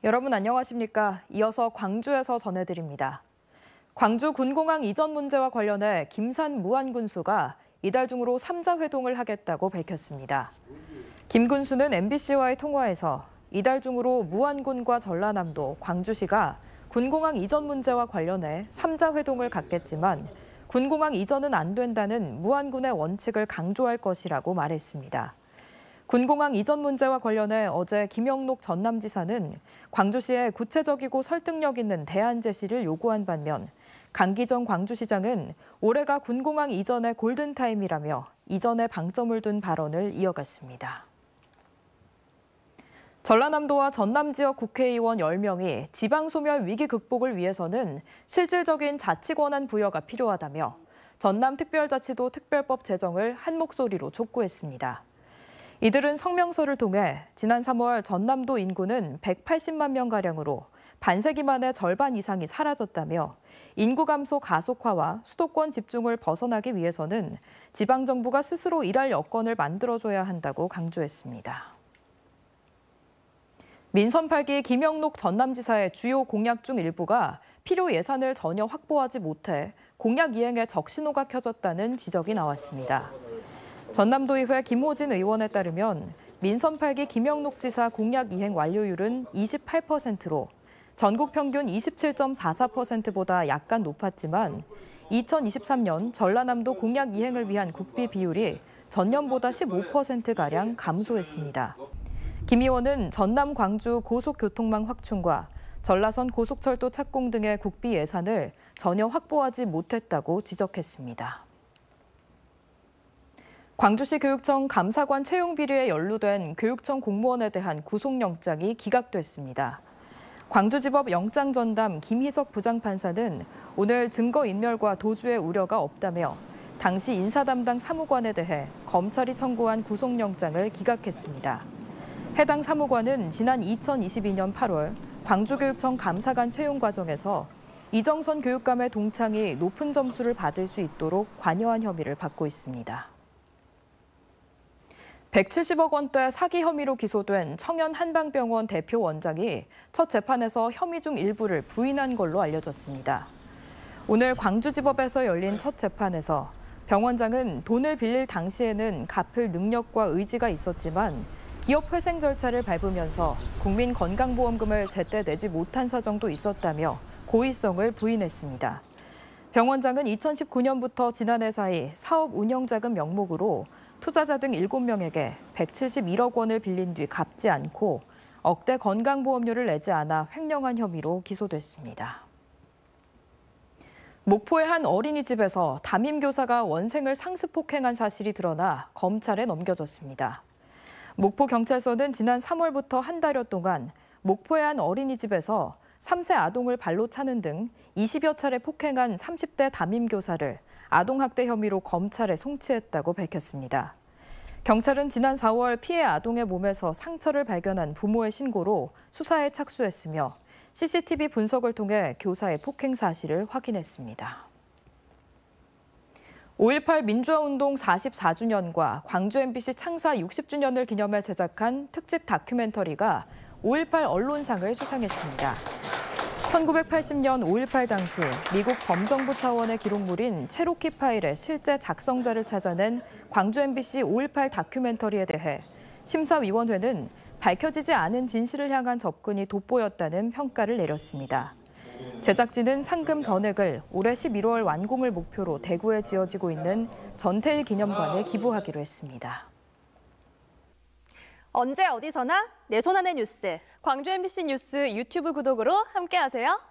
여러분 안녕하십니까? 이어서 광주에서 전해드립니다. 광주 군공항 이전 문제와 관련해 김산 무안군수가 이달 중으로 3자 회동을 하겠다고 밝혔습니다. 김 군수는 MBC와의 통화에서 이달 중으로 무안군과 전라남도, 광주시가 군공항 이전 문제와 관련해 3자 회동을 갖겠지만 군공항 이전은 안 된다는 무안군의 원칙을 강조할 것이라고 말했습니다. 군공항 이전 문제와 관련해 어제 김영록 전남지사는 광주시에 구체적이고 설득력 있는 대안 제시를 요구한 반면 강기정 광주시장은 올해가 군공항 이전의 골든타임이라며 이전에 방점을 둔 발언을 이어갔습니다. 전라남도와 전남 지역 국회의원 10명이 지방소멸 위기 극복을 위해서는 실질적인 자치 권한 부여가 필요하다며 전남특별자치도 특별법 제정을 한 목소리로 촉구했습니다. 이들은 성명서를 통해 지난 3월 전남도 인구는 180만 명가량으로 반세기 만에 절반 이상이 사라졌다며 인구 감소 가속화와 수도권 집중을 벗어나기 위해서는 지방정부가 스스로 일할 여건을 만들어줘야 한다고 강조했습니다. 민선 8기 김영록 전남지사의 주요 공약 중 일부가 필요 예산을 전혀 확보하지 못해 공약 이행에 적신호가 켜졌다는 지적이 나왔습니다. 전남도의회 김호진 의원에 따르면 민선 8기 김영록 지사 공약 이행 완료율은 28%로 전국 평균 27.44%보다 약간 높았지만 2023년 전라남도 공약 이행을 위한 국비 비율이 전년보다 15%가량 감소했습니다. 김 의원은 전남 광주 고속교통망 확충과 전라선 고속철도 착공 등의 국비 예산을 전혀 확보하지 못했다고 지적했습니다. 광주시 교육청 감사관 채용 비리에 연루된 교육청 공무원에 대한 구속영장이 기각됐습니다. 광주지법 영장전담 김희석 부장판사는 오늘 증거인멸과 도주의 우려가 없다며 당시 인사담당 사무관에 대해 검찰이 청구한 구속영장을 기각했습니다. 해당 사무관은 지난 2022년 8월 광주교육청 감사관 채용 과정에서 이정선 교육감의 동창이 높은 점수를 받을 수 있도록 관여한 혐의를 받고 있습니다. 170억 원대 사기 혐의로 기소된 청년한방병원 대표 원장이 첫 재판에서 혐의 중 일부를 부인한 걸로 알려졌습니다. 오늘 광주지법에서 열린 첫 재판에서 병 원장은 돈을 빌릴 당시에는 갚을 능력과 의지가 있었지만 기업 회생 절차를 밟으면서 국민건강보험금을 제때 내지 못한 사정도 있었다며 고의성을 부인했습니다. 병 원장은 2019년부터 지난해 사이 사업 운영자금 명목으로 투자자 등 7명에게 171억 원을 빌린 뒤 갚지 않고 억대 건강보험료를 내지 않아 횡령한 혐의로 기소됐습니다. 목포의 한 어린이집에서 담임교사가 원생을 상습폭행한 사실이 드러나 검찰에 넘겨졌습니다. 목포경찰서는 지난 3월부터 한 달여 동안 목포의 한 어린이집에서 3세 아동을 발로 차는 등 20여 차례 폭행한 30대 담임교사를 아동학대 혐의로 검찰에 송치했다고 밝혔습니다. 경찰은 지난 4월 피해 아동의 몸에서 상처를 발견한 부모의 신고로 수사에 착수했으며 CCTV 분석을 통해 교사의 폭행 사실을 확인했습니다. 5.18 민주화운동 44주년과 광주 MBC 창사 60주년을 기념해 제작한 특집 다큐멘터리가 5.18 언론상을 수상했습니다. 1980년 5.18 당시 미국 범정부 차원의 기록물인 체로키 파일의 실제 작성자를 찾아낸 광주 MBC 5.18 다큐멘터리에 대해 심사위원회는 밝혀지지 않은 진실을 향한 접근이 돋보였다는 평가를 내렸습니다. 제작진은 상금 전액을 올해 11월 완공을 목표로 대구에 지어지고 있는 전태일 기념관에 기부하기로 했습니다. 언제 어디서나 내 손 안의 뉴스. 광주 MBC 뉴스 유튜브 구독으로 함께하세요.